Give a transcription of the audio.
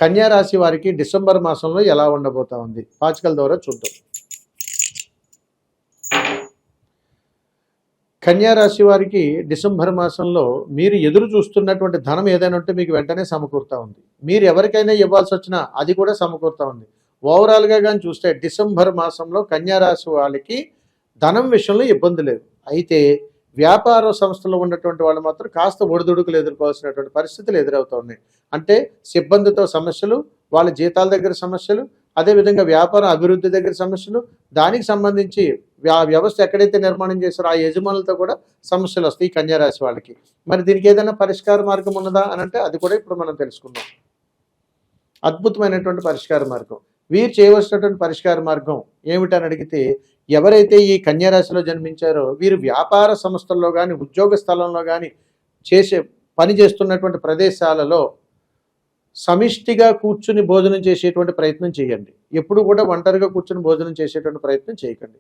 కన్యా రాశి వారికి డిసెంబర్ మాసంలో ఎలా ఉండబోతా ఉంది పాచికల ద్వారా చూద్దాం. కన్యా రాశి వారికి డిసెంబర్ మాసంలో మీరు ఎదురు చూస్తున్నటువంటి ధనం ఏదైనా ఉంటే మీకు వెంటనే సమకూరుతా ఉంది. మీరు ఎవరికైనా ఇవ్వాల్సి వచ్చినా అది కూడా సమకూరుతా ఉంది. ఓవరాల్గా కానీ చూస్తే డిసెంబర్ మాసంలో కన్యా రాశి వాళ్ళకి ధనం విషయంలో ఇబ్బంది లేదు. అయితే వ్యాపార సంస్థలో ఉన్నటువంటి వాళ్ళు మాత్రం కాస్త ఒడిదుడుకులు ఎదుర్కోవాల్సినటువంటి పరిస్థితులు ఎదురవుతూ ఉన్నాయి. అంటే సిబ్బందితో సమస్యలు, వాళ్ళ జీతాల దగ్గర సమస్యలు, అదేవిధంగా వ్యాపార అభివృద్ధి దగ్గర సమస్యలు, దానికి సంబంధించి వ్యవస్థ ఎక్కడైతే నిర్మాణం చేశారో ఆ యజమానులతో కూడా సమస్యలు వస్తాయి కన్యా రాశి వాళ్ళకి. మరి దీనికి ఏదైనా పరిష్కార మార్గం ఉన్నదా అని అంటే అది కూడా ఇప్పుడు మనం తెలుసుకుందాం. అద్భుతమైనటువంటి పరిష్కార మార్గం. వీరు చేయవలసినటువంటి పరిష్కార మార్గం ఏమిటని అడిగితే, ఎవరైతే ఈ కన్యా రాశిలో జన్మించారో వీరు వ్యాపార సంస్థల్లో కానీ ఉద్యోగ స్థలంలో కానీ పని చేస్తున్నటువంటి ప్రదేశాలలో సమిష్టిగా కూర్చుని భోజనం చేసేటువంటి ప్రయత్నం చేయండి. ఎప్పుడు కూడా ఒంటరిగా కూర్చుని భోజనం చేసేటువంటి ప్రయత్నం చేయకండి.